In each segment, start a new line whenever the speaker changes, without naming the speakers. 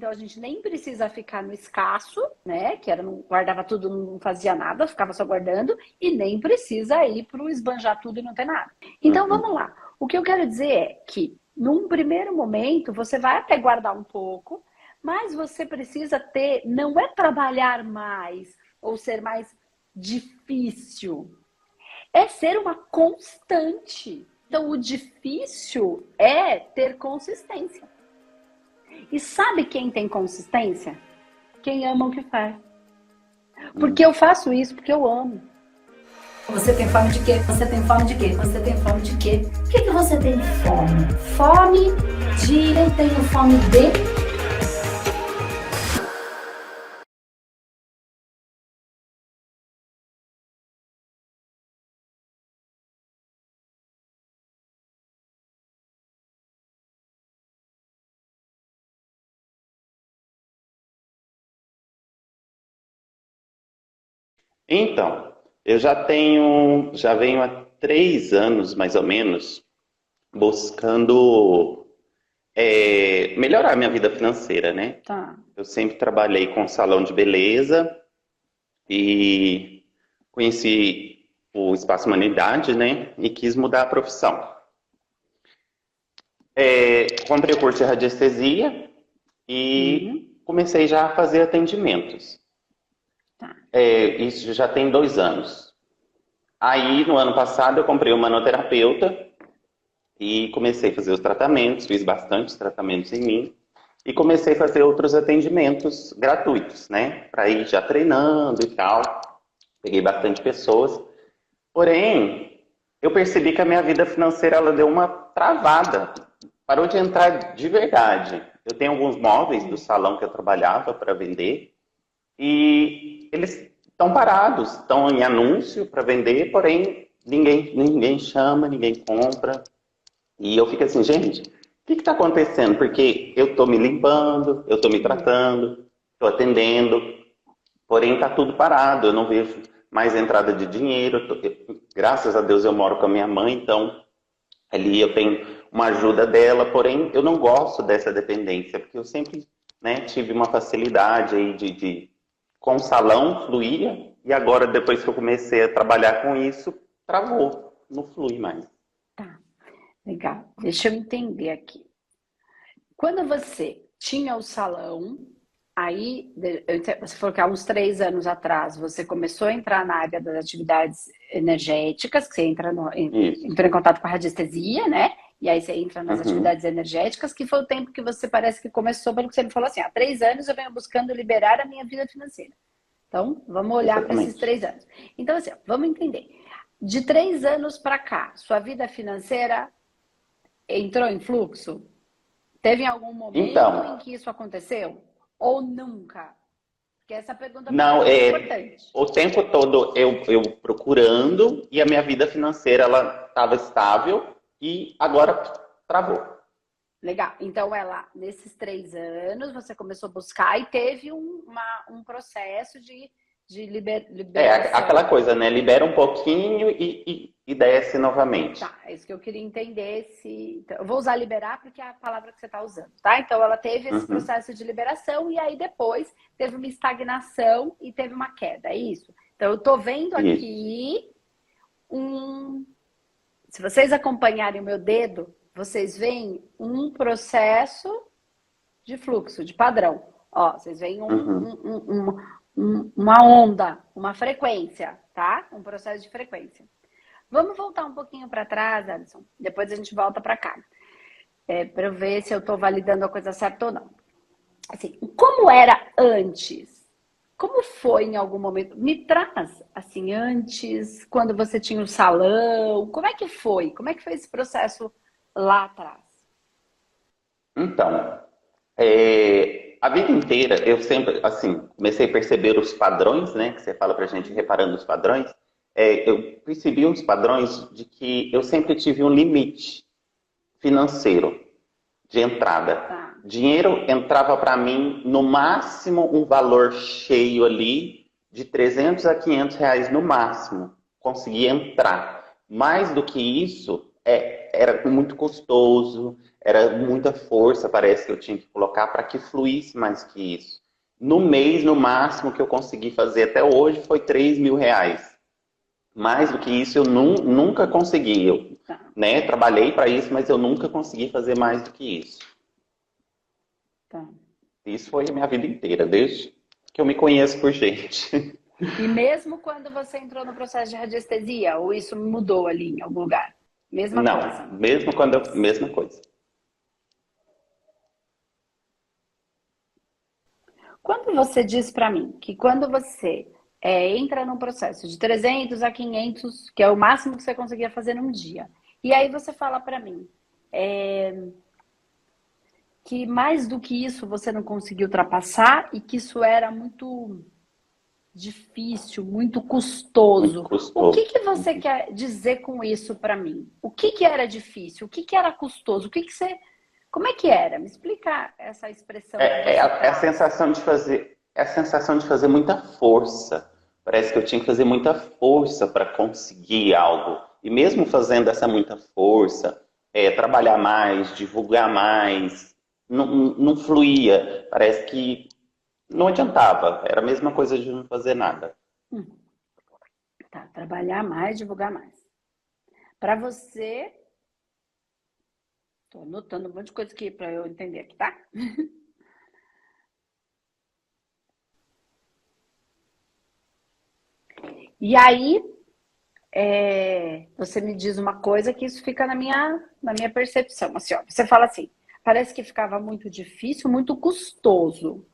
então a gente nem precisa ficar no escasso, né? Que era, não guardava tudo, não fazia nada, ficava só guardando, e nem precisa ir para o esbanjar tudo e não ter nada. Então vamos lá. O que eu quero dizer é que, num primeiro momento, você vai até guardar um pouco, mas você precisa ter, não é trabalhar mais ou ser mais difícil, é ser uma constante. Então, o difícil é ter consistência. E sabe quem tem consistência? Quem ama o que faz. Porque eu faço isso porque eu amo.
Você tem fome de quê? Você tem fome de quê? Você tem fome de quê? O que você tem fome? Fome de... Eu tenho fome de...
Então, já venho há 3 anos, mais ou menos, buscando melhorar minha vida financeira, né?
Tá.
Eu sempre trabalhei com salão de beleza e conheci o Espaço Humanidade, né? E quis mudar a profissão. Comprei o curso de radiestesia e comecei já a fazer atendimentos.
Tá.
Isso já tem 2 anos. Aí, no ano passado, eu comprei uma manoterapeuta e comecei a fazer os tratamentos, fiz bastantes tratamentos em mim e comecei a fazer outros atendimentos gratuitos, né? Para ir já treinando e tal. Peguei bastante pessoas. Porém, eu percebi que a minha vida financeira ela deu uma travada. Parou de entrar de verdade. Eu tenho alguns móveis do salão que eu trabalhava para vender e eles estão parados, estão em anúncio para vender, porém ninguém chama, ninguém compra. E eu fico assim, gente, o que está acontecendo? Porque eu estou me limpando, eu estou me tratando, estou atendendo, porém está tudo parado, eu não vejo mais entrada de dinheiro. Graças a Deus eu moro com a minha mãe, então ali eu tenho uma ajuda dela, porém eu não gosto dessa dependência, porque eu sempre, né, tive uma facilidade aí com o salão, fluía, e agora depois que eu comecei a trabalhar com isso, travou, não flui mais.
Tá. Legal. Deixa eu entender aqui. Quando você tinha o salão, aí, você falou que há uns 3 anos atrás você começou a entrar na área das atividades energéticas, que você entrou em contato com a radiestesia, né? E aí você entra nas atividades energéticas, que foi o tempo que você parece que começou, pelo que você me falou assim, há 3 anos eu venho buscando liberar a minha vida financeira. Então, vamos olhar para esses 3 anos. Então, assim, vamos entender. De 3 anos para cá, sua vida financeira entrou em fluxo? Teve algum momento em que isso aconteceu? Ou nunca? Porque essa pergunta
não,
é importante.
O tempo todo eu procurando e a minha vida financeira ela estava estável e agora travou.
Legal. Então, nesses 3 anos, você começou a buscar e teve um processo de liberação.
Aquela coisa, né? Libera um pouquinho e desce novamente.
Tá, é isso que eu queria entender. Então, eu vou usar liberar porque é a palavra que você está usando, tá? Então, ela teve esse processo de liberação e aí depois teve uma estagnação e teve uma queda, é isso? Então, eu tô vendo aqui Se vocês acompanharem o meu dedo, vocês veem um processo de fluxo, de padrão. Ó, vocês veem uma onda, uma frequência, tá? Um processo de frequência. Vamos voltar um pouquinho para trás, Alisson. Depois a gente volta para cá. Para eu ver se eu estou validando a coisa certa ou não. Assim, como era antes? Como foi em algum momento? Me traz, assim, antes, quando você tinha o salão. Como é que foi? Como é que foi esse processo lá atrás?
Então, a vida inteira eu sempre, assim, comecei a perceber os padrões, né? Que você fala pra gente reparando os padrões. Eu percebi uns padrões de que eu sempre tive um limite financeiro de entrada.
Tá.
Dinheiro entrava para mim no máximo um valor cheio ali de 300 a 500 reais no máximo. Conseguia entrar. Mais do que isso, era muito custoso, era muita força, parece que eu tinha que colocar para que fluísse mais que isso. No mês, no máximo que eu consegui fazer até hoje foi R$ 3.000. Mais do que isso eu nunca consegui. Eu,
Tá,
né, trabalhei para isso, mas eu nunca consegui fazer mais do que isso.
tá.
Isso foi a minha vida inteira, desde que eu me conheço por gente.
E mesmo quando você entrou no processo de radiestesia, ou isso mudou ali em algum lugar? Mesma coisa.
Não, mesmo quando eu, mesma coisa.
Quando você diz para mim que quando você entra num processo de 300 a 500, que é o máximo que você conseguia fazer num dia, e aí você fala para mim que mais do que isso você não conseguiu ultrapassar e que isso era muito difícil, muito
Muito
custoso. O que
custoso.
que você quer dizer com isso para mim? O que que era difícil? O que que era custoso? O que que você... Como é que era? Me explica essa expressão que
É,
você
é a
traz.
sensação de fazer, é a sensação de fazer muita força. Parece que eu tinha que fazer muita força para conseguir algo. E mesmo fazendo essa muita força, trabalhar mais, divulgar mais, não fluía. Parece que não adiantava. Era a mesma coisa de não fazer nada.
Hum, tá, trabalhar mais, divulgar mais. Para você, tô anotando um monte de coisa aqui para eu entender aqui, tá? E aí, você me diz uma coisa que isso fica na minha percepção. Assim, ó, você fala assim, parece que ficava muito difícil, muito custoso.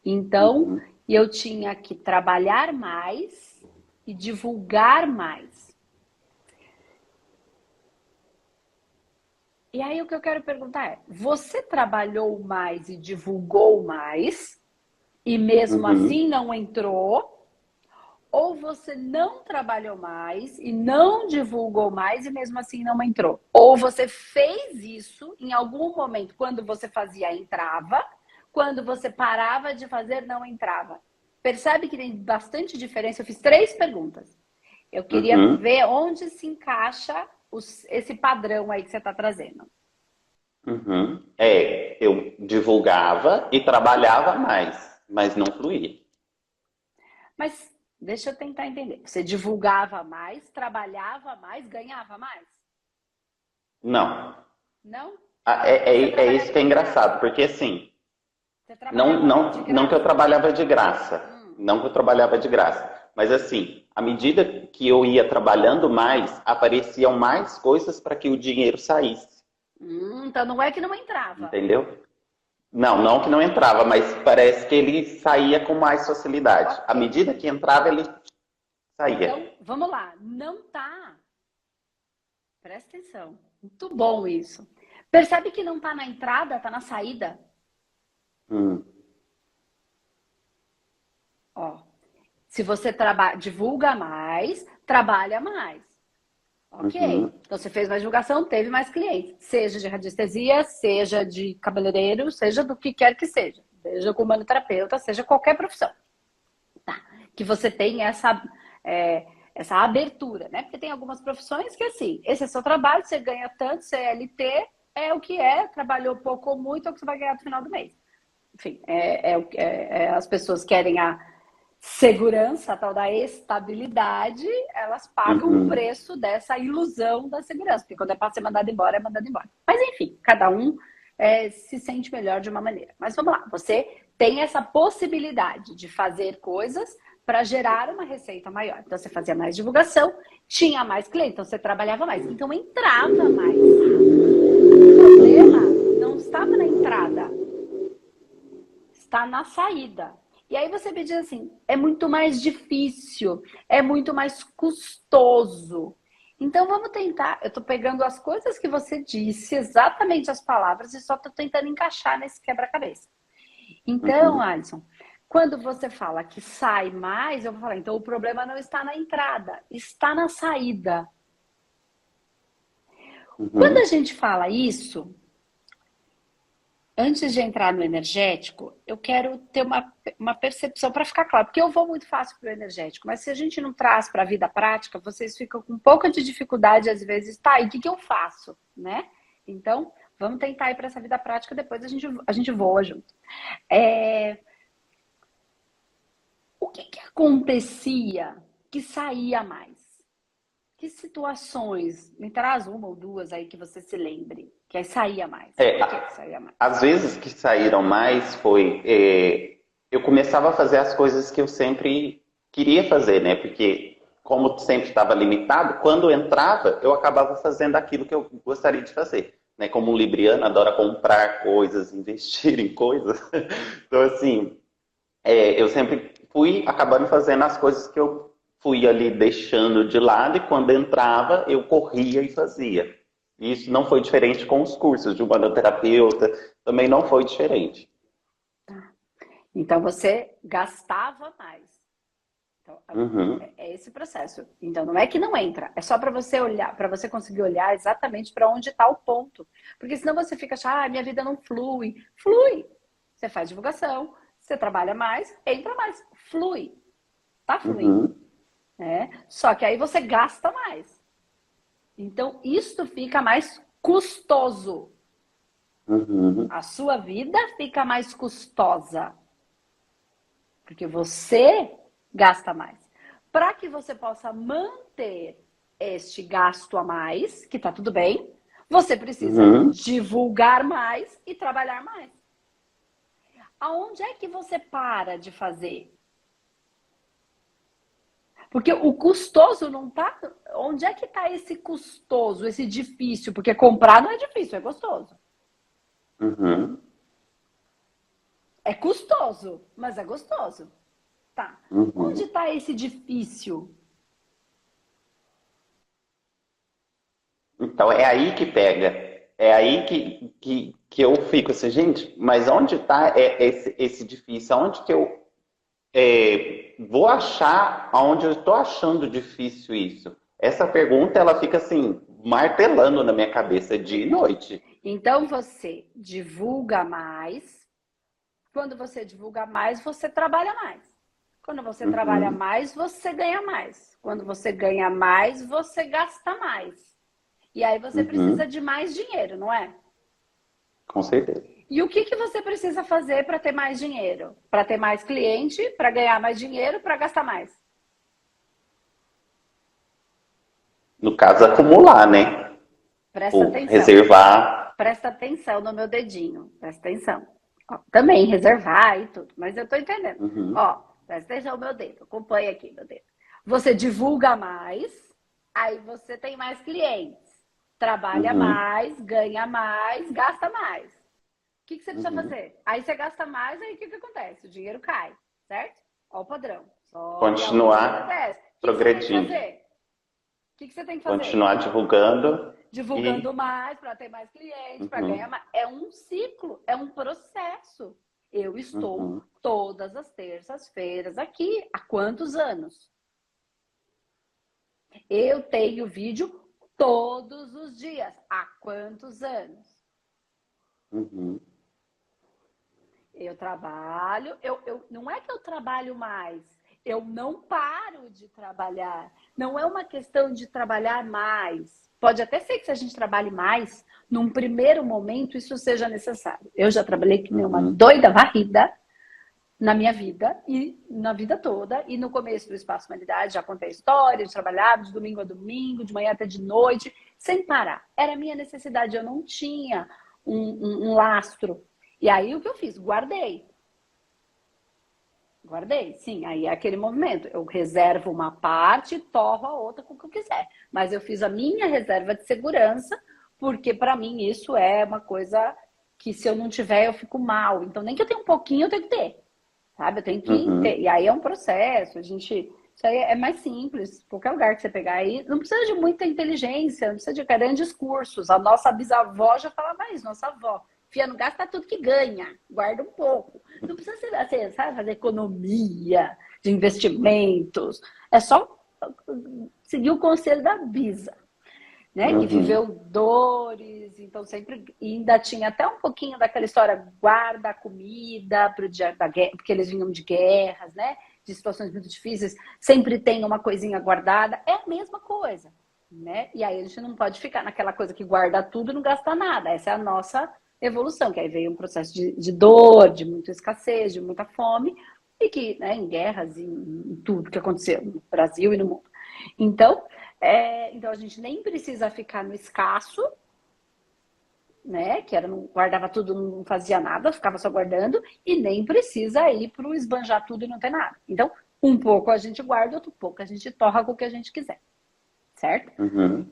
Então,
Uhum,
eu tinha que trabalhar mais e divulgar mais. E aí o que eu quero perguntar é, você trabalhou mais e divulgou mais e mesmo
uhum.
assim não entrou? Ou você não trabalhou mais e não divulgou mais e mesmo assim não entrou? Ou você fez isso em algum momento, quando você fazia, entrava, quando você parava de fazer, não entrava. Percebe que tem bastante diferença? Eu fiz 3 perguntas. Eu queria
Uhum,
ver onde se encaixa esse padrão aí que você está trazendo.
uhum. Eu divulgava e trabalhava mais, mas não fluía.
Mas deixa eu tentar entender. Você divulgava mais, trabalhava mais, ganhava mais?
Não.
Não? Você
É isso
trabalhava
que é
de
engraçado,
graça?
porque assim,
Você
não,
trabalhava de
não, não que eu
graça?
trabalhava de graça,
Hum.
não que eu trabalhava de graça, mas assim, à medida que eu ia trabalhando mais, apareciam mais coisas para que o dinheiro saísse,
Então não é que não entrava.
entendeu? Não, não que não entrava, mas parece que ele saía com mais facilidade. À
Ok.
medida que entrava, ele saía.
Então, vamos lá. Não tá. Presta atenção. Muito bom isso. Percebe que não tá na entrada, tá na saída?
Hum,
Ó. Se você divulga mais, trabalha mais. Ok.
uhum,
Então você fez mais divulgação, teve mais clientes. Seja de radiestesia, seja de cabeleireiro, seja do que quer que seja. Seja com humanoterapeuta, seja qualquer profissão. Tá. Que você tem essa abertura, né? Porque tem algumas profissões que assim, esse é seu trabalho, você ganha tanto, CLT, é o que é, trabalhou pouco ou muito, é o que você vai ganhar no final do mês. Enfim, as pessoas querem a segurança, a tal da estabilidade, elas pagam o
uhum,
preço dessa ilusão da segurança, porque quando é para ser mandado embora, é mandado embora. Mas enfim, cada um se sente melhor de uma maneira. Mas vamos lá, você tem essa possibilidade de fazer coisas para gerar uma receita maior. Então você fazia mais divulgação, tinha mais cliente, então você trabalhava mais, então entrava mais. O problema não estava na entrada, está na saída. E aí você me diz assim, é muito mais difícil, é muito mais custoso. Então vamos tentar, eu estou pegando as coisas que você disse, exatamente as palavras, e só estou tentando encaixar nesse quebra-cabeça. Então,
uhum,
Alisson, quando você fala que sai mais, eu vou falar, então o problema não está na entrada, está na saída. Quando a
uhum,
gente fala isso, Antes de entrar no energético, eu quero ter uma percepção para ficar claro, porque eu vou muito fácil para o energético, mas se a gente não traz para a vida prática, vocês ficam com um pouco de dificuldade, às vezes, tá, e o que, que eu faço, né? Então, vamos tentar ir para essa vida prática, depois a gente voa junto. O que, que acontecia que saía mais? Que situações? Me traz uma ou duas aí que você se lembre. Que aí saía mais. Por que saía mais?
Às vezes que saíram mais foi... eu começava a fazer as coisas que eu sempre queria fazer, né? Porque como sempre estava limitado, quando eu entrava, eu acabava fazendo aquilo que eu gostaria de fazer. Né? Como um libriano, adora comprar coisas, investir em coisas. Então, assim, eu sempre fui acabando fazendo as coisas que eu fui ali deixando de lado, e quando entrava, eu corria e fazia. Isso não foi diferente com os cursos de humanoterapeuta, também não foi diferente.
Então você gastava mais. Então,
Uhum.
é esse processo. Então não é que não entra, é só para você olhar, para você conseguir olhar exatamente para onde está o ponto. Porque senão você fica achando, minha vida não flui. Flui. Você faz divulgação, você trabalha mais, entra mais. Flui. Tá fluindo.
Uhum.
Só que aí você gasta mais. Então, isto fica mais custoso.
Uhum.
A sua vida fica mais custosa. Porque você gasta mais. Para que você possa manter este gasto a mais, que tá tudo bem, você precisa divulgar mais e trabalhar mais. Aonde é que você para de fazer? Porque o custoso não tá... Onde é que tá esse custoso, esse difícil? Porque comprar não é difícil, é gostoso.
Uhum.
É custoso, mas é gostoso. Tá.
Uhum.
Onde tá esse difícil?
Então, é aí que pega. É aí que eu fico assim, gente, mas onde está esse difícil? Onde que eu vou achar, aonde eu estou achando difícil isso? Essa pergunta, ela fica assim, martelando na minha cabeça dia e noite.
Então, você divulga mais. Quando você divulga mais, você trabalha mais. Quando você trabalha mais, você ganha mais. Quando você ganha mais, você gasta mais. E aí você precisa de mais dinheiro, não é?
Com certeza.
E o que, que você precisa fazer para ter mais dinheiro? Para ter mais cliente, para ganhar mais dinheiro, para gastar mais?
No caso, acumular, né?
Presta atenção.
Reservar.
Presta atenção no meu dedinho. Presta atenção. Ó, também reservar e tudo, mas eu tô entendendo. Ó, presta atenção no meu dedo. Acompanha aqui meu dedo. Você divulga mais, aí você tem mais clientes. Trabalha mais, ganha mais, gasta mais. O que, que você precisa fazer? Aí você gasta mais, aí o que, que acontece? O dinheiro cai, certo? Ó o padrão.
Continuar progredindo.
O que, que você tem que fazer?
Continuar divulgando.
Divulgando mais para ter mais clientes, para ganhar mais. É um ciclo, é um processo. Eu estou todas as terças-feiras aqui. Há quantos anos? Eu tenho vídeo todos os dias. Há quantos anos? Eu trabalho, não é que eu trabalho mais, eu não paro de trabalhar. Não é uma questão de trabalhar mais. Pode até ser que se a gente trabalhe mais, num primeiro momento isso seja necessário. Eu já trabalhei que nem uma doida varrida na minha vida e na vida toda. E no começo do Espaço Humanidade já contei a história, de trabalhar de domingo a domingo, de manhã até de noite, sem parar. Era a minha necessidade, eu não tinha um lastro. E aí o que eu fiz? Guardei. Guardei, sim. Aí é aquele movimento. Eu reservo uma parte e torro a outra com o que eu quiser. Mas eu fiz a minha reserva de segurança, porque para mim isso é uma coisa que se eu não tiver eu fico mal. Então nem que eu tenha um pouquinho eu tenho que ter. Sabe? Eu tenho que ter. E aí é um processo. Isso aí é mais simples. Qualquer lugar que você pegar aí, não precisa de muita inteligência, não precisa de grandes cursos. A nossa bisavó já falava isso, nossa avó. Fia, não gasta tudo que ganha, guarda um pouco. Não precisa ser assim, sabe, fazer economia de investimentos. É só seguir o conselho da Bisa. né? E viveu dores, então sempre ainda tinha até um pouquinho daquela história, guarda a comida pro dia da guerra, porque eles vinham de guerras, né? De situações muito difíceis, sempre tem uma coisinha guardada, é a mesma coisa, né? E aí a gente não pode ficar naquela coisa que guarda tudo e não gasta nada. Essa é a nossa evolução, que aí veio um processo de dor, de muita escassez, de muita fome, e que, né, em guerras, em tudo que aconteceu no Brasil e no mundo. Então, então a gente nem precisa ficar no escasso, né? Que era, não guardava tudo, não fazia nada, ficava só guardando, e nem precisa ir para o esbanjar tudo e não ter nada. Então, um pouco a gente guarda, outro pouco a gente torra com o que a gente quiser, certo?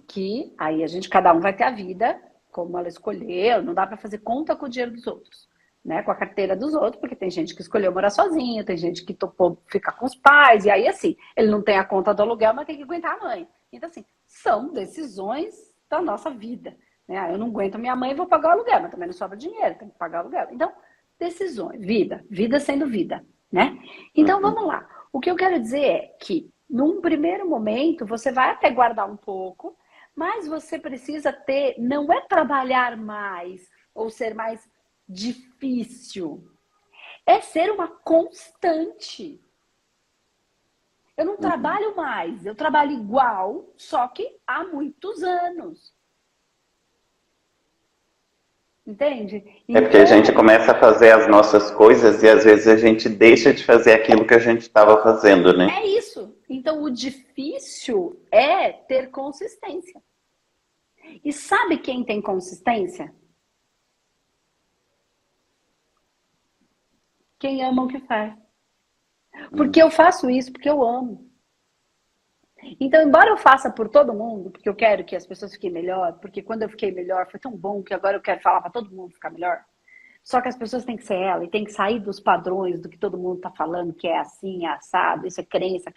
Que aí cada um vai ter a vida como ela escolheu, não dá para fazer conta com o dinheiro dos outros, né? Com a carteira dos outros, porque tem gente que escolheu morar sozinho, tem gente que topou ficar com os pais, e aí assim, ele não tem a conta do aluguel, mas tem que aguentar a mãe. Então assim, são decisões da nossa vida, né? Eu não aguento minha mãe e vou pagar o aluguel, mas também não sobra dinheiro, tem que pagar o aluguel. Então, decisões, vida sendo vida, né? Então vamos lá. O que eu quero dizer é que num primeiro momento você vai até guardar um pouco, mas você precisa ter, não é trabalhar mais ou ser mais difícil, é ser uma constante. Eu não trabalho mais, eu trabalho igual, só que há muitos anos. Entende?
É porque a gente começa a fazer as nossas coisas e às vezes a gente deixa de fazer aquilo que a gente estava fazendo, né?
É isso. Então o difícil é ter consistência. E sabe quem tem consistência? Quem ama o que faz. Porque eu faço isso porque eu amo. Então, embora eu faça por todo mundo, porque eu quero que as pessoas fiquem melhor, porque quando eu fiquei melhor foi tão bom que agora eu quero falar para todo mundo ficar melhor. Só que as pessoas têm que ser ela e tem que sair dos padrões do que todo mundo está falando, que é assim, é assado, isso é crença,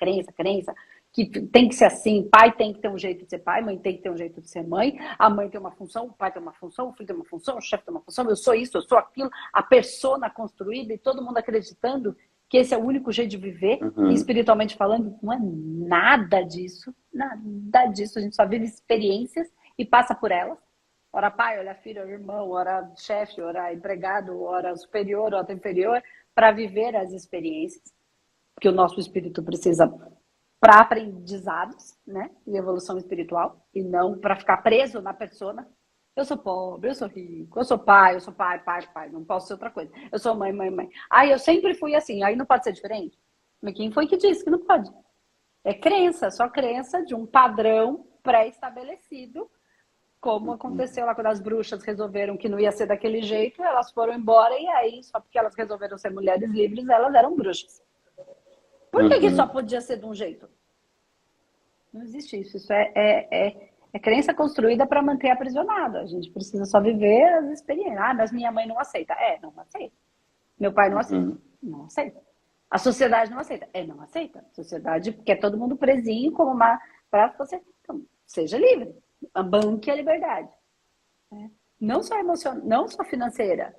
que tem que ser assim, pai tem que ter um jeito de ser pai, mãe tem que ter um jeito de ser mãe, a mãe tem uma função, o pai tem uma função, o filho tem uma função, o chefe tem uma função, eu sou isso, eu sou aquilo, a persona construída e todo mundo acreditando que esse é o único jeito de viver, e espiritualmente falando, não é nada disso, a gente só vive experiências e passa por elas. Ora pai, ora filho, ora irmão, ora chefe, ora empregado, ora superior, ora inferior, para viver as experiências que o nosso espírito precisa para aprendizados, né, e evolução espiritual, e não para ficar preso na persona. Eu sou pobre, eu sou rico, eu sou pai, pai, não posso ser outra coisa. Eu sou mãe. Aí eu sempre fui assim, aí não pode ser diferente? Mas quem foi que disse que não pode? É crença, só crença de um padrão pré-estabelecido, como aconteceu lá quando as bruxas resolveram que não ia ser daquele jeito, elas foram embora e aí, só porque elas resolveram ser mulheres livres, elas eram bruxas. Por que só podia ser de um jeito? Não existe isso, isso é crença construída para manter aprisionado. A gente precisa só viver as experiências. Ah, mas minha mãe não aceita. Não aceita. Meu pai não aceita. Não aceita. A sociedade não aceita. Não aceita. A sociedade quer todo mundo presinho como uma... para você. Então, seja livre. Banque a liberdade. Não só emocional, não só financeira.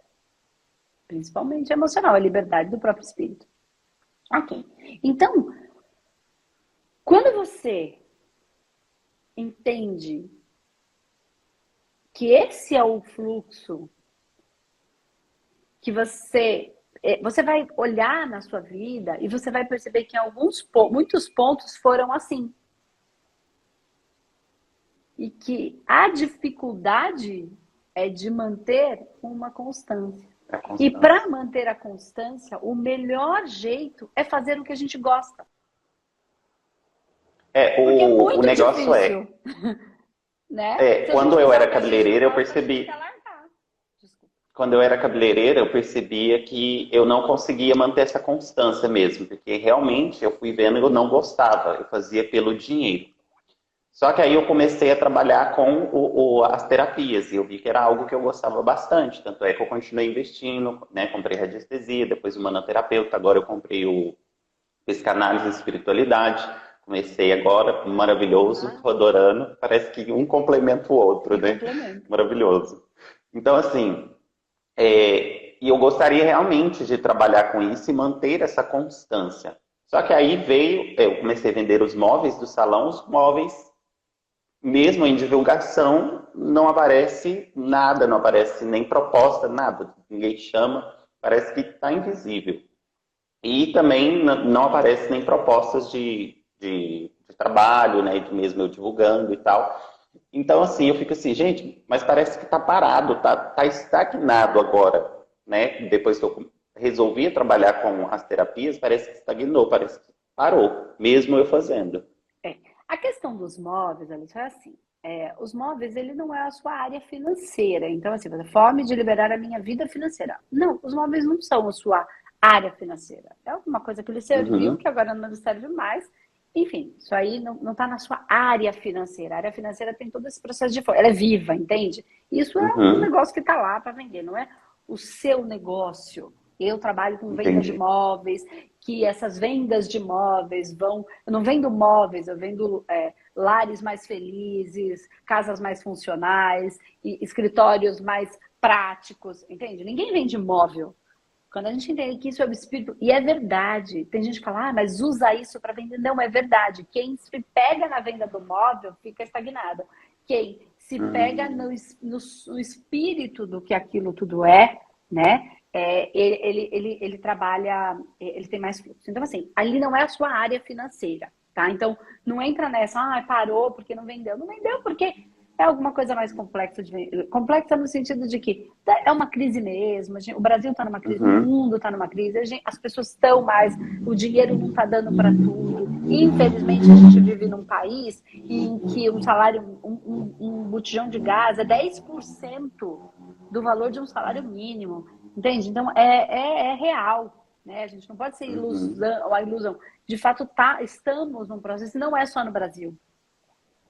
Principalmente emocional. A liberdade do próprio espírito. Ok. Então, quando você entende que esse é o fluxo que você vai olhar na sua vida e você vai perceber que muitos pontos foram assim. E que a dificuldade é de manter uma constância. E para manter a constância, o melhor jeito é fazer o que a gente gosta.
O negócio
difícil. Né?
Quando eu era cabeleireira, eu percebi. Quando eu era cabeleireira, eu percebia que eu não conseguia manter essa constância mesmo, porque realmente eu fui vendo que eu não gostava, eu fazia pelo dinheiro. Só que aí eu comecei a trabalhar com as terapias e eu vi que era algo que eu gostava bastante. Tanto é que eu continuei investindo, né? Comprei radiestesia, depois o manoterapeuta, agora eu comprei o psicanálise e espiritualidade. Comecei agora, maravilhoso, tô adorando. Parece que um complementa o outro, né? Maravilhoso. Então, assim, e eu gostaria realmente de trabalhar com isso e manter essa constância. Só que aí eu comecei a vender os móveis do salão, os móveis mesmo em divulgação, não aparece nada, não aparece nem proposta, nada. Ninguém chama, parece que está invisível. E também não aparece nem propostas de trabalho, né? De mesmo eu divulgando e tal. Então, assim, eu fico assim, gente, mas parece que está parado, tá estagnado agora, né? Depois que eu resolvi trabalhar com as terapias, parece que estagnou, parece que parou, mesmo eu fazendo.
A questão dos móveis, Alisson, é assim. Os móveis, ele não é a sua área financeira. Então, assim, você fome de liberar a minha vida financeira. Não, os móveis não são a sua área financeira. É alguma coisa que lhe serviu, que agora não lhe serve mais. Enfim, isso aí não está na sua área financeira. A área financeira tem todo esse processo de forma. Ela é viva, entende? Isso é um negócio que está lá para vender, não é o seu negócio. Eu trabalho com venda de imóveis, que essas vendas de imóveis vão... Eu não vendo móveis, eu vendo lares mais felizes, casas mais funcionais, escritórios mais práticos, entende? Ninguém vende imóvel. Quando a gente entende que isso é o espírito, e é verdade, tem gente que fala, mas usa isso para vender. Não, é verdade. Quem se pega na venda do móvel fica estagnado. Quem se pega no espírito do que aquilo tudo é, né? Ele trabalha, ele tem mais fluxo. Então, assim, ali não é a sua área financeira, tá? Então, não entra nessa, parou porque não vendeu. Não vendeu porque é alguma coisa mais complexa. Complexa no sentido de que é uma crise mesmo. O Brasil está numa crise, o mundo está numa crise. As pessoas estão mais... O dinheiro não está dando para tudo. Infelizmente, a gente vive num país em que um salário, um botijão de gás é 10% do valor de um salário mínimo. Entende? Então, é real. Né? A gente não pode ser ilusão. De fato, estamos num processo, não é só no Brasil.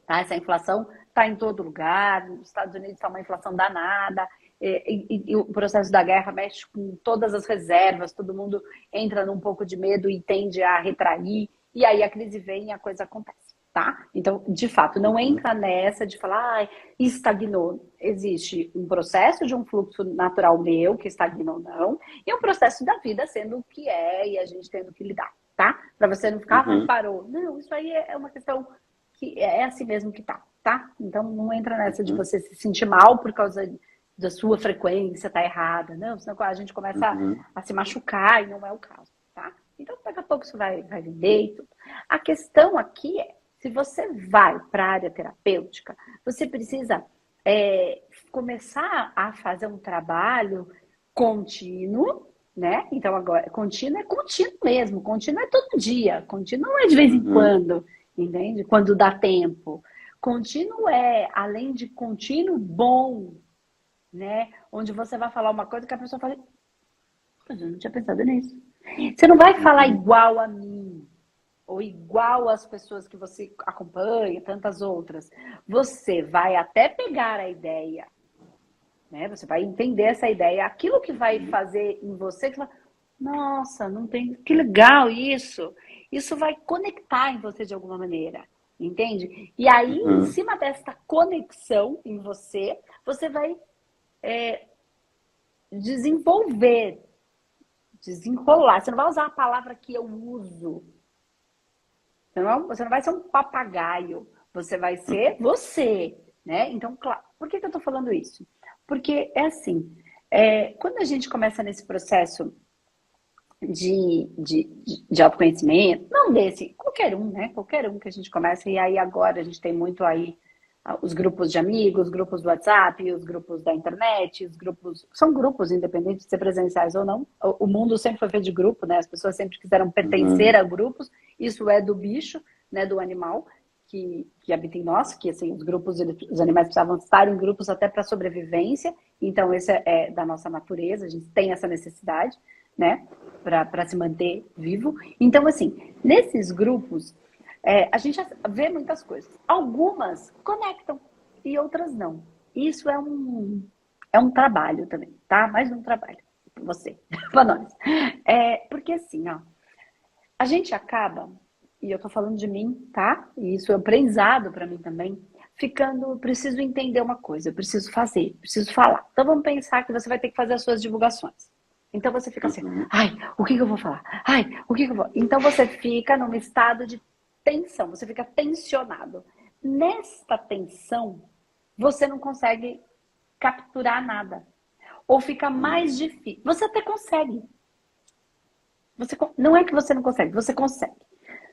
Tá? Essa inflação está em todo lugar, nos Estados Unidos está uma inflação danada, e o processo da guerra mexe com todas as reservas, todo mundo entra num pouco de medo e tende a retrair, e aí a crise vem e a coisa acontece. Tá? Então, de fato, não entra nessa de falar, estagnou. Existe um processo de um fluxo natural meu, que estagnou ou não, e um processo da vida sendo o que é, e a gente tendo que lidar, tá? Para você não ficar, parou. Não, isso aí é uma questão que é assim mesmo que tá? Então, não entra nessa de você se sentir mal por causa da sua frequência tá errada. Não, senão a gente começa a se machucar e não é o caso, tá? Então, daqui a pouco isso vai vender e tudo. A questão aqui é, se você vai para a área terapêutica, você precisa começar a fazer um trabalho contínuo, né? Então, agora, contínuo é contínuo mesmo. Contínuo é todo dia. Contínuo não é de vez em quando, entende? Quando dá tempo. Contínuo é, além de contínuo, bom, né? Onde você vai falar uma coisa que a pessoa fala, mas eu não tinha pensado nisso. Você não vai falar igual a mim. Ou igual às pessoas que você acompanha, tantas outras. Você vai até pegar a ideia, né? Você vai entender essa ideia. Aquilo que vai fazer em você, que vai, nossa, não tem, que legal isso. Isso vai conectar em você de alguma maneira, entende? E aí, em cima desta conexão em você, você vai desenvolver, desenrolar. Você não vai usar a palavra que eu uso. Você não vai ser um papagaio, você vai ser você, né? Então, claro, por que eu tô falando isso? Porque é assim, quando a gente começa nesse processo de autoconhecimento, não desse, qualquer um, né? Qualquer um que a gente começa, e aí agora a gente tem muito aí os grupos de amigos, os grupos do WhatsApp, os grupos da internet, os grupos... São grupos, independente de ser presenciais ou não. O mundo sempre foi feito de grupo, né? As pessoas sempre quiseram pertencer a grupos. Isso é do bicho, né? Do animal que habita em nós, que assim, os animais precisavam estar em grupos até para sobrevivência. Então, esse é da nossa natureza, a gente tem essa necessidade, né? Para se manter vivo. Então, assim, nesses grupos... a gente vê muitas coisas. Algumas conectam e outras não. Isso é um trabalho também, tá? Mais um trabalho para você, para nós. Porque assim, ó, a gente acaba, e eu tô falando de mim, tá? E isso é aprendizado para mim também, preciso entender uma coisa, eu preciso fazer, preciso falar. Então vamos pensar que você vai ter que fazer as suas divulgações. Então você fica assim, o que eu vou falar? O que eu vou... Então você fica num estado de tensão, você fica tensionado. nesta tensão, você não consegue capturar nada. Ou fica mais difícil. Você até consegue. Não é que você não consegue, você consegue.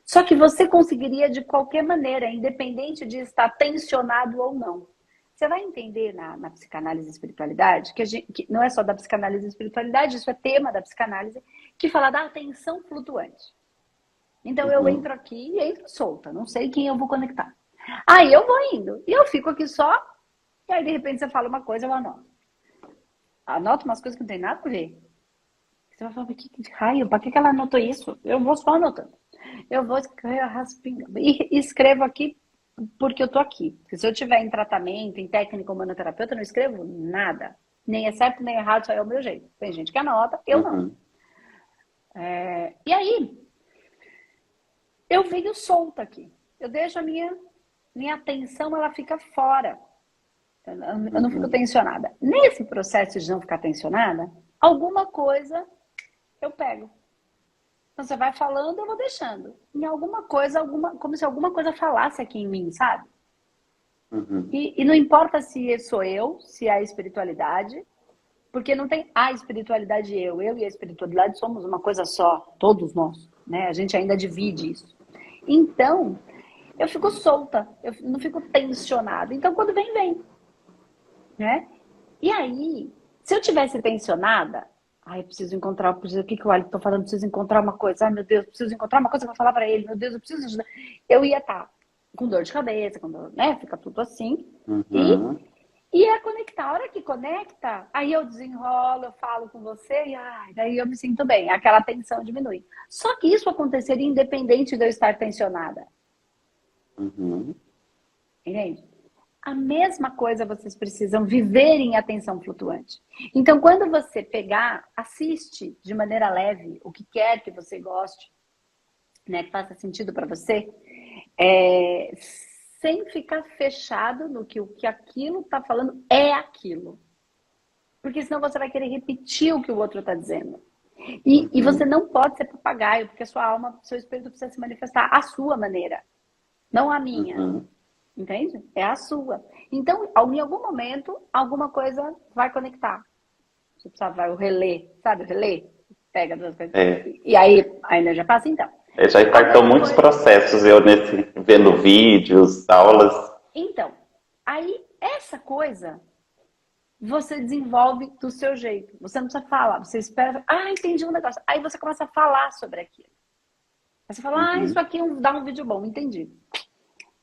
Só que você conseguiria de qualquer maneira, independente de estar tensionado ou não. Você vai entender na psicanálise e espiritualidade, que não é só da psicanálise e espiritualidade, isso é tema da psicanálise, que fala da atenção flutuante. Então eu entro aqui e entro solta, não sei quem eu vou conectar. Aí eu vou indo, e eu fico aqui só, e aí de repente você fala uma coisa, eu anoto. Anoto umas coisas que não tem nada a ver. Você vai falar, que raio, para que ela anotou isso? Eu vou só anotando. Eu vou e escrevo aqui porque eu tô aqui. Porque se eu estiver em tratamento, em técnica humanoterapeuta, eu não escrevo nada. Nem é certo, nem é errado, só é o meu jeito. Tem gente que anota, eu não. E aí, eu venho solta aqui. Eu deixo a minha atenção, ela fica fora. Eu não fico tensionada. Nesse processo de não ficar tensionada, alguma coisa eu pego. Então, você vai falando, eu vou deixando. Em alguma coisa, como se alguma coisa falasse aqui em mim, sabe? E não importa se sou eu, se é a espiritualidade, porque não tem a espiritualidade e eu. Eu e a espiritualidade somos uma coisa só, todos nós, né? A gente ainda divide isso. Então, eu fico solta, eu não fico tensionada. Então, quando vem, vem. Né? E aí, se eu tivesse tensionada, eu preciso encontrar, o que o Wellington tá falando? Preciso encontrar uma coisa, meu Deus, preciso encontrar uma coisa pra falar pra ele, meu Deus, eu preciso ajudar. Eu ia estar com dor de cabeça, né? Fica tudo assim. E ia conectar. A hora que conecta, aí eu desenrolo, eu falo com você, e daí eu me sinto bem, aquela tensão diminui. Só que isso aconteceria independente de eu estar tensionada. Entende? A mesma coisa vocês precisam viver em atenção flutuante. Então, quando você pegar, assiste de maneira leve o que quer que você goste, né, que faça sentido para você, sem ficar fechado no que o que aquilo está falando é aquilo. Porque senão você vai querer repetir o que o outro está dizendo. E você não pode ser papagaio, porque a sua alma, seu espírito precisa se manifestar à sua maneira, não à minha. Entende? É a sua. Então, em algum momento, alguma coisa vai conectar. Você vai o relé, sabe o relé? Pega duas coisas. E aí a energia passa, então.
Já impactou muitos processos, eu vendo vídeos, aulas.
Então, aí essa coisa você desenvolve do seu jeito. Você não precisa falar, você espera, entendi um negócio. Aí você começa a falar sobre aquilo. Aí você fala, isso aqui dá um vídeo bom, entendi.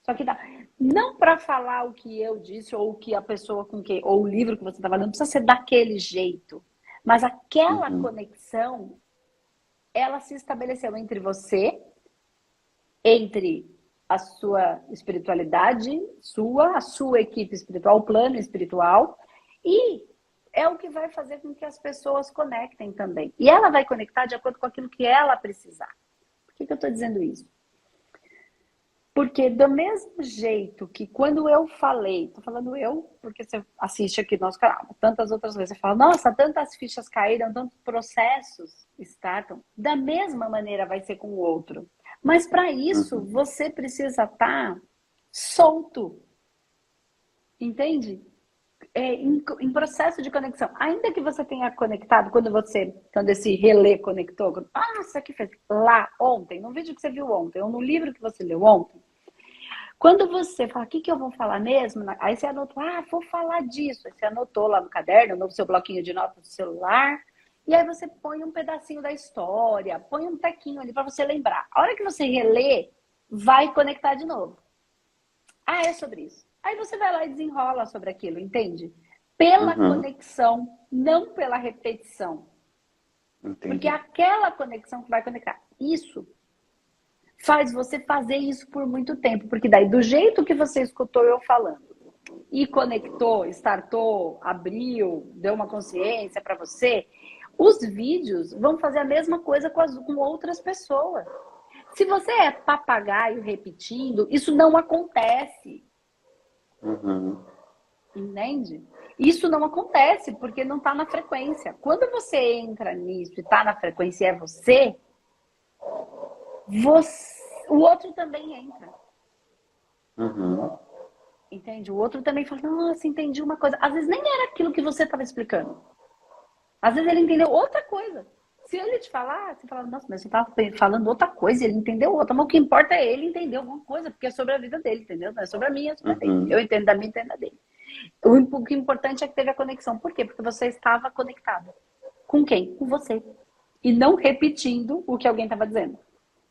Só que dá. Não para falar o que eu disse, ou o que a pessoa com quem, ou o livro que você está falando, não precisa ser daquele jeito. Mas aquela conexão, ela se estabeleceu entre você, entre a sua espiritualidade, a sua equipe espiritual, o plano espiritual, e é o que vai fazer com que as pessoas conectem também. E ela vai conectar de acordo com aquilo que ela precisar. Por que eu estou dizendo isso? Porque do mesmo jeito que quando eu falei, tô falando eu, porque você assiste aqui no nosso canal, tantas outras vezes, você fala, nossa, tantas fichas caíram, tantos processos startam, da mesma maneira vai ser com o outro. Mas para isso, você precisa estar solto. Entende? Em processo de conexão. Ainda que você tenha conectado, quando esse relé conectou, isso aqui fez lá ontem, no vídeo que você viu ontem, ou no livro que você leu ontem, quando você fala, o que eu vou falar mesmo? Aí você anotou, vou falar disso. Aí você anotou lá no caderno, no seu bloquinho de notas do celular, e aí você põe um pedacinho da história, põe um tequinho ali para você lembrar. A hora que você relê, vai conectar de novo. É sobre isso. Aí você vai lá e desenrola sobre aquilo, entende? Pela conexão, não pela repetição. Entendi. Porque aquela conexão que vai conectar. Isso faz você fazer isso por muito tempo. Porque daí, do jeito que você escutou eu falando, e conectou, startou, abriu, deu uma consciência para você, os vídeos vão fazer a mesma coisa com outras pessoas. Se você é papagaio repetindo, isso não acontece. Entende? Isso não acontece porque não está na frequência. Quando você entra nisso e está na frequência e é você, o outro também entra.
Uhum.
Entende? O outro também fala, nossa, entendi uma coisa. Às vezes nem era aquilo que você estava explicando. Às vezes ele entendeu outra coisa. Se ele te falar, você fala, nossa, mas você estava falando outra coisa e ele entendeu outra. Mas o que importa é ele entender alguma coisa, porque é sobre a vida dele, entendeu? Não é sobre a minha, é sobre a dele.
Uhum.
Eu entendo da minha, entendo da dele. O que é importante é que teve a conexão. Por quê? Porque você estava conectada. Com quem? Com você. E não repetindo o que alguém estava dizendo.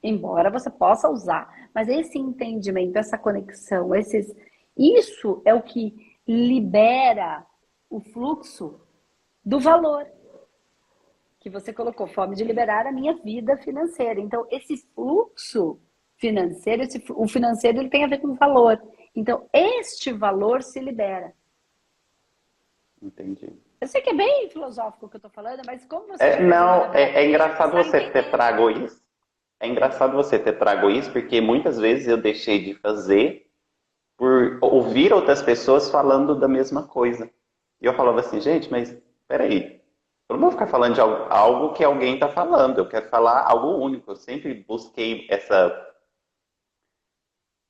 Embora você possa usar. Mas esse entendimento, essa conexão, isso é o que libera o fluxo do valor que você colocou, forma de liberar a minha vida financeira. Então, esse fluxo financeiro, o financeiro ele tem a ver com valor. Então, este valor se libera.
Entendi.
Eu sei que é bem filosófico o que eu estou falando, mas como você...
Não, é engraçado
você
você ter trago isso. É engraçado você ter trago isso, porque muitas vezes eu deixei de fazer por ouvir outras pessoas falando da mesma coisa. E eu falava assim, gente, mas peraí, eu não vou ficar falando de algo que alguém está falando, eu quero falar algo único. Eu sempre busquei essa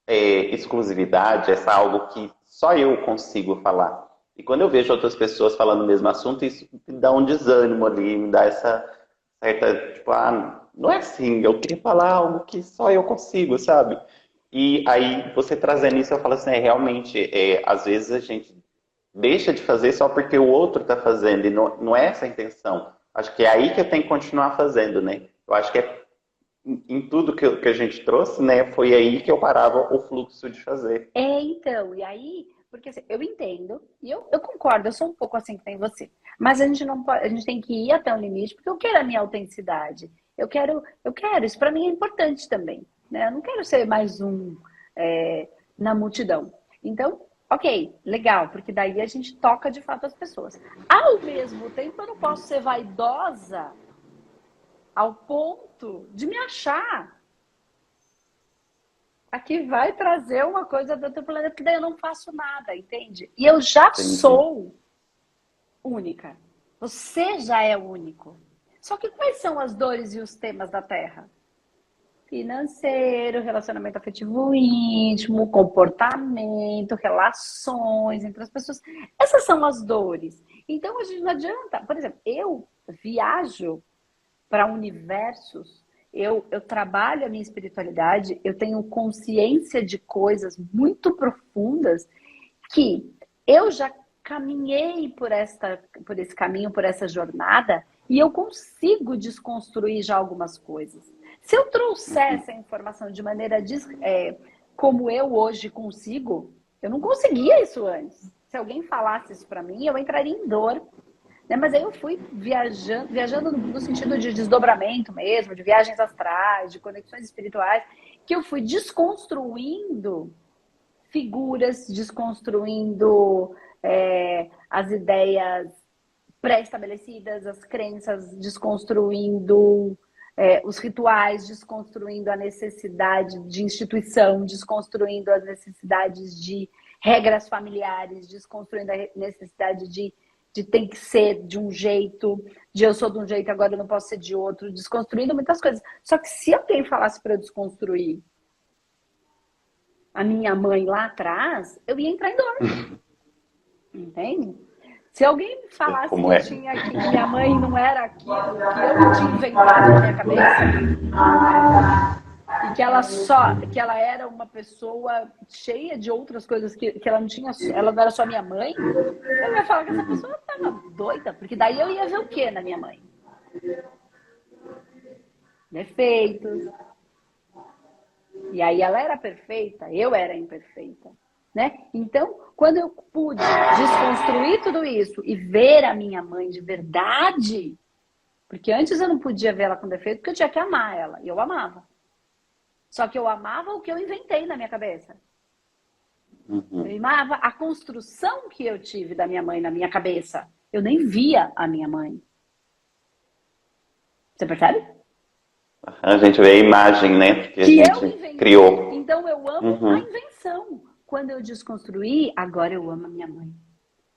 exclusividade, essa algo que só eu consigo falar. E quando eu vejo outras pessoas falando o mesmo assunto, isso me dá um desânimo ali, me dá essa certa, tipo, não é assim, eu queria falar algo que só eu consigo, sabe? E aí, você trazendo isso, eu falo assim, realmente, às vezes a gente deixa de fazer só porque o outro está fazendo, e não é essa a intenção. Acho que é aí que eu tenho que continuar fazendo, né? Eu acho que em tudo que a gente trouxe, né, foi aí que eu parava o fluxo de fazer.
Então, e aí, porque assim, eu entendo, e eu concordo, eu sou um pouco assim que tem você. Mas a gente não pode, a gente tem que ir até um limite, porque eu quero a minha autenticidade. Eu quero, isso para mim é importante também, né? Eu não quero ser mais um na multidão. Então, ok, legal, porque daí a gente toca de fato as pessoas. Ao mesmo tempo, eu não posso ser vaidosa ao ponto de me achar aqui vai trazer uma coisa do outro planeta, porque daí eu não faço nada, entende? E eu já
Entendi.
sou única. Você já é único. Só que quais são as dores e os temas da Terra? Financeiro, relacionamento afetivo íntimo, comportamento, relações entre as pessoas. Essas são as dores. Então, a gente não adianta. Por exemplo, eu viajo para universos, eu trabalho a minha espiritualidade, eu tenho consciência de coisas muito profundas que eu já caminhei por esse caminho, por essa jornada, e eu consigo desconstruir já algumas coisas. Se eu trouxer essa informação de maneira como eu hoje consigo, eu não conseguia isso antes. Se alguém falasse isso para mim, eu entraria em dor. Mas aí eu fui viajando no sentido de desdobramento mesmo, de viagens astrais, de conexões espirituais, que eu fui desconstruindo figuras, desconstruindo as ideias pré-estabelecidas, as crenças, desconstruindo os rituais, desconstruindo a necessidade de instituição, desconstruindo as necessidades de regras familiares, desconstruindo a necessidade de tem que ser de um jeito, de eu sou de um jeito, agora eu não posso ser de outro, desconstruindo muitas coisas. Só que se alguém falasse para eu desconstruir a minha mãe lá atrás, eu ia entrar em dor. Entende? Se alguém falasse que minha mãe não era aquilo, que eu tinha inventado na minha cabeça, e que ela era uma pessoa cheia de outras coisas que ela não tinha, ela não era só minha mãe, eu ia falar que essa pessoa estava doida, porque daí eu ia ver o que na minha mãe? Defeitos. E aí ela era perfeita, eu era imperfeita, né? Então, quando eu pude desconstruir tudo isso e ver a minha mãe de verdade, porque antes eu não podia ver ela com defeito, porque eu tinha que amar ela, e eu amava. Só que eu amava o que eu inventei na minha cabeça.
Uhum.
Eu amava a construção que eu tive da minha mãe na minha cabeça. Eu nem via a minha mãe. Você percebe?
A gente vê a imagem, né? Que a gente criou.
Então eu amo a invenção. Quando eu desconstruí, agora eu amo a minha mãe.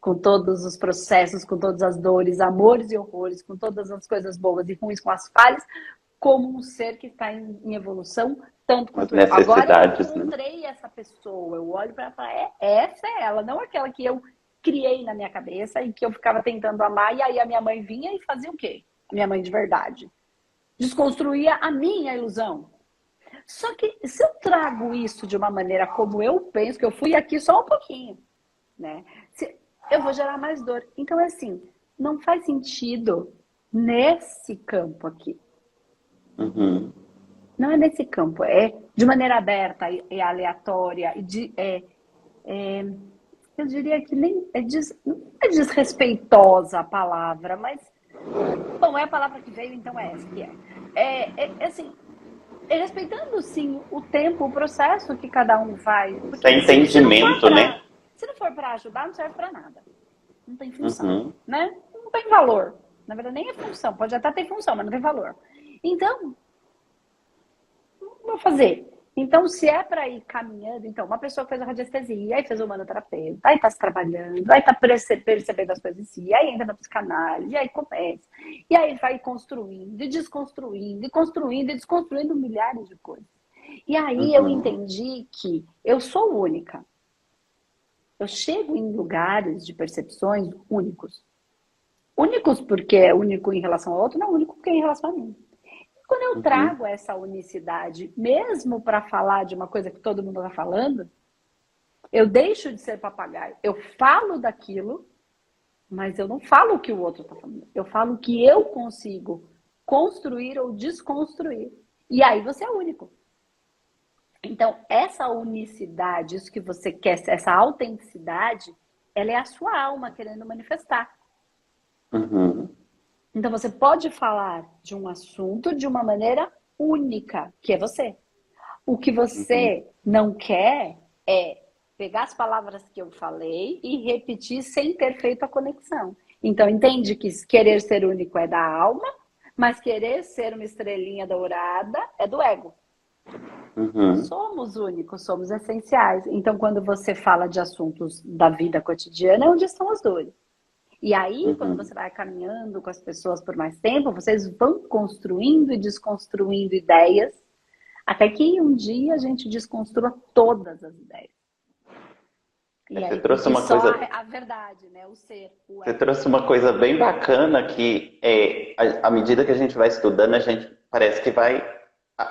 Com todos os processos, com todas as dores, amores e horrores, com todas as coisas boas e ruins, com as falhas, como um ser que está em evolução tanto
As
quanto eu. Agora eu
necessidades, né?
encontrei essa pessoa, eu olho para ela e falo, essa é ela, não aquela que eu criei na minha cabeça e que eu ficava tentando amar, e aí a minha mãe vinha e fazia o quê? A minha mãe de verdade. Desconstruía a minha ilusão. Só que se eu trago isso de uma maneira como eu penso, que eu fui aqui só um pouquinho, né? Eu vou gerar mais dor. Então, assim, não faz sentido nesse campo aqui.
Uhum.
Não é nesse campo, é de maneira aberta e aleatória. Eu diria que nem não é desrespeitosa a palavra, mas bom, é a palavra que veio, então é essa que é. Assim, respeitando sim o tempo, o processo que cada um vai. Porque
Tem entendimento, né?
se não for para ajudar, não serve para nada. Não tem função,
Uhum.
né? Não tem valor. Na verdade, nem é função. Pode até ter função, mas não tem valor. Então, vou fazer. Então, se é para ir caminhando, então, uma pessoa que fez a radiestesia, aí fez o humanoterapeuta, aí está se trabalhando, aí está percebendo as coisas em si, aí entra na psicanálise, aí começa. E aí vai construindo, e desconstruindo, e construindo, e desconstruindo milhares de coisas. E aí eu entendi que eu sou única. Eu chego em lugares de percepções únicos. Únicos porque é único em relação ao outro, não único porque é em relação a mim. Quando eu trago essa unicidade, mesmo para falar de uma coisa que todo mundo está falando, eu deixo de ser papagaio. Eu falo daquilo, mas eu não falo o que o outro está falando. Eu falo o que eu consigo construir ou desconstruir. E aí você é único. Então, essa unicidade, isso que você quer, essa autenticidade, ela é a sua alma querendo manifestar.
Uhum.
Então, você pode falar de um assunto de uma maneira única, que é você. O que você não quer é pegar as palavras que eu falei e repetir sem ter feito a conexão. Então, entende que querer ser único é da alma, mas querer ser uma estrelinha dourada é do ego. Somos únicos, somos essenciais. Então, quando você fala de assuntos da vida cotidiana, é onde estão as dores. E aí, quando você vai caminhando com as pessoas por mais tempo, vocês vão construindo e desconstruindo ideias, até que um dia a gente desconstrua todas as ideias. E
Você
aí,
trouxe uma
só
coisa...
a verdade, né? O ser.
Você trouxe uma coisa bem bacana que à medida que a gente vai estudando, a gente parece que vai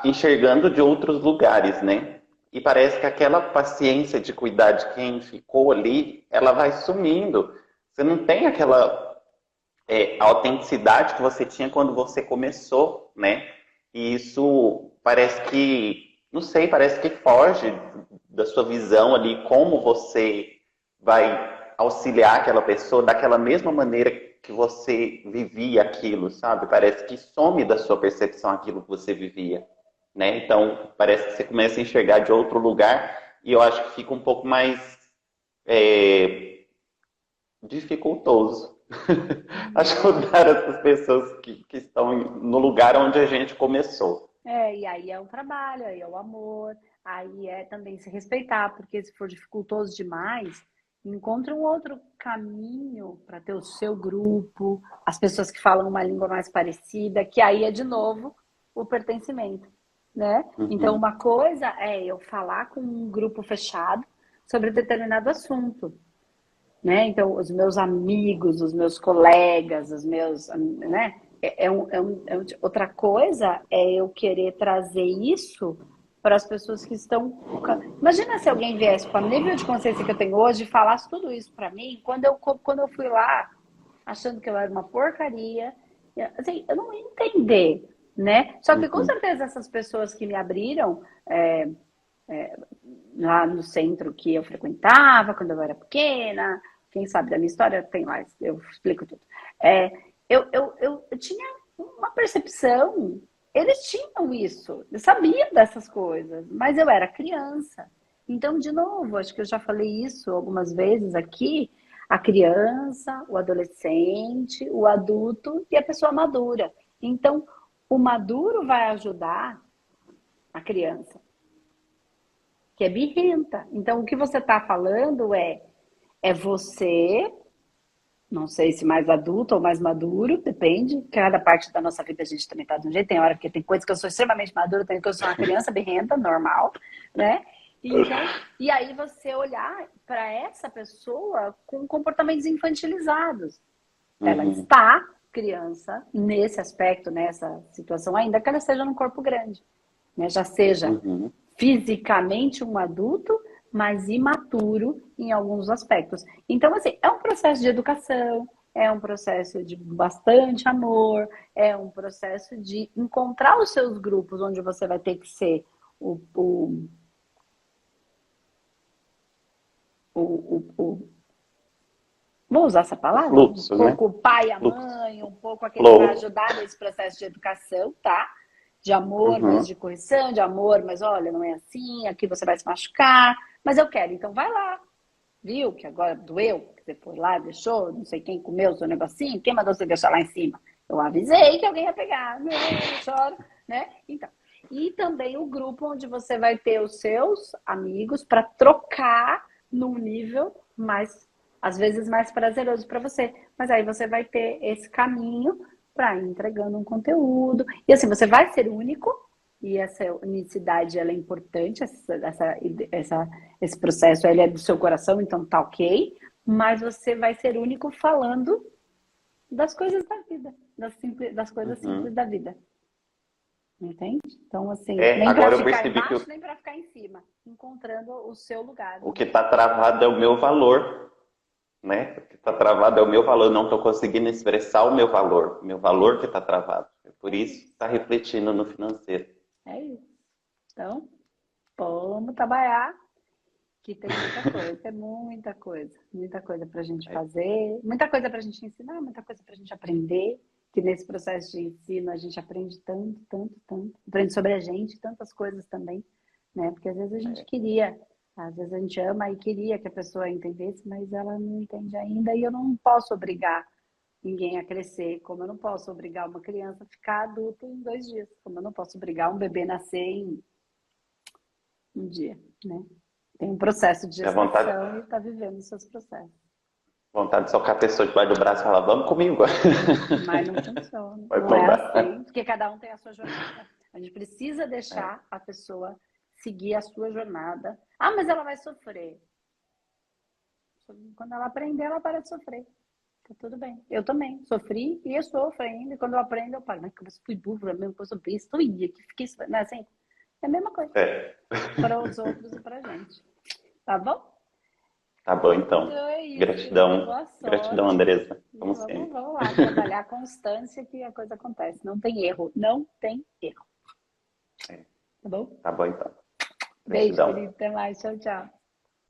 enxergando de outros lugares, né? E parece que aquela paciência de cuidar de quem ficou ali, ela vai sumindo. Você não tem aquela autenticidade que você tinha quando você começou, né? E isso parece que, não sei, parece que foge da sua visão ali, como você vai auxiliar aquela pessoa daquela mesma maneira que você vivia aquilo, sabe? Parece que some da sua percepção aquilo que você vivia, né? Então, parece que você começa a enxergar de outro lugar e eu acho que fica um pouco mais dificultoso ajudar essas pessoas que estão no lugar onde a gente começou.
E aí é o trabalho, aí é o amor, aí é também se respeitar, porque se for dificultoso demais, encontre um outro caminho para ter o seu grupo, as pessoas que falam uma língua mais parecida, que aí é de novo o pertencimento, né? Então, uma coisa é eu falar com um grupo fechado sobre determinado assunto, né? Então, os meus amigos, os meus colegas, os meus, né? Outra coisa é eu querer trazer isso para as pessoas que estão... Imagina se alguém viesse com o nível de consciência que eu tenho hoje e falasse tudo isso para mim, quando eu fui lá, achando que eu era uma porcaria, assim, eu não ia entender, né? Só que com certeza essas pessoas que me abriram lá no centro que eu frequentava, quando eu era pequena, quem sabe da minha história, tem lá, eu explico tudo. Eu tinha uma percepção, eles tinham isso, eu sabia dessas coisas, mas eu era criança. Então, de novo, acho que eu já falei isso algumas vezes aqui, a criança, o adolescente, o adulto e a pessoa madura. Então, o maduro vai ajudar a criança, que é birrenta. Então, o que você está falando é você Não sei se mais adulto ou mais maduro, depende. Cada parte da nossa vida a gente também tá de um jeito. Tem hora que tem coisas que eu sou extremamente madura, tem que eu sou uma criança birrenta, normal, né? Então, e aí você olhar para essa pessoa com comportamentos infantilizados. Ela está criança nesse aspecto, nessa situação, ainda que ela esteja num corpo grande, né? Já seja fisicamente um adulto, mas imaturo em alguns aspectos. Então, assim, é um processo de educação, é um processo de bastante amor, é um processo de encontrar os seus grupos onde você vai ter que ser vou usar essa palavra?
Fluxo,
um pouco
né?
o pai e a mãe, um pouco aquele que vai ajudar nesse processo de educação, tá? De amor, mas de correção, de amor, mas olha, não é assim, aqui você vai se machucar, mas eu quero, então vai lá. Viu que agora doeu, que você foi lá, deixou, não sei quem comeu o seu negocinho, quem mandou você deixar lá em cima? Eu avisei que alguém ia pegar, não choro, né? Então, e também o grupo onde você vai ter os seus amigos para trocar num nível mais, às vezes, mais prazeroso para você. Mas aí você vai ter esse caminho para ir entregando um conteúdo. E assim, você vai ser único, e essa unicidade ela é importante, esse processo ele é do seu coração, então tá ok, mas você vai ser único falando das coisas da vida, das coisas simples da vida. Entende? Então, assim, nem para ficar embaixo, nem para ficar em cima, encontrando o seu lugar.
O que está travado é o meu valor, né? O que está travado é o meu valor, não estou conseguindo expressar o meu valor que está travado. É por isso que está refletindo no financeiro.
É isso. Então, vamos trabalhar, que tem muita coisa para a gente fazer, muita coisa para a gente ensinar, muita coisa para a gente aprender, que nesse processo de ensino a gente aprende tanto, aprende sobre a gente, tantas coisas também, né? Porque às vezes a gente às vezes a gente ama e queria que a pessoa entendesse, mas ela não entende ainda e eu não posso obrigar ninguém a crescer, como eu não posso obrigar uma criança a ficar adulta em 2 dias, como eu não posso obrigar um bebê a nascer em um dia, né? Tem um processo de gestação e está vivendo os seus processos.
Vontade de socar a pessoa debaixo do braço e falar, vamos comigo.
Mas não funciona. Não é assim, porque cada um tem a sua jornada. A gente precisa deixar a pessoa seguir a sua jornada. Ah, mas ela vai sofrer. Quando ela aprender, ela para de sofrer. Tá tudo bem. Eu também sofri e eu sofro ainda. E quando eu aprendo, eu paro. Mas eu fui burra mesmo, eu sofri, que fiquei, não é assim? É a mesma coisa. Para os outros e para a gente. Tá bom?
Tá bom, então.
É isso.
Gratidão. Gratidão, Andressa. Como sempre.
Vamos lá, trabalhar a constância que a coisa acontece. Não tem erro. Não tem erro. Tá bom?
Tá bom, então.
Beijo, querido. Até mais. Tchau, tchau.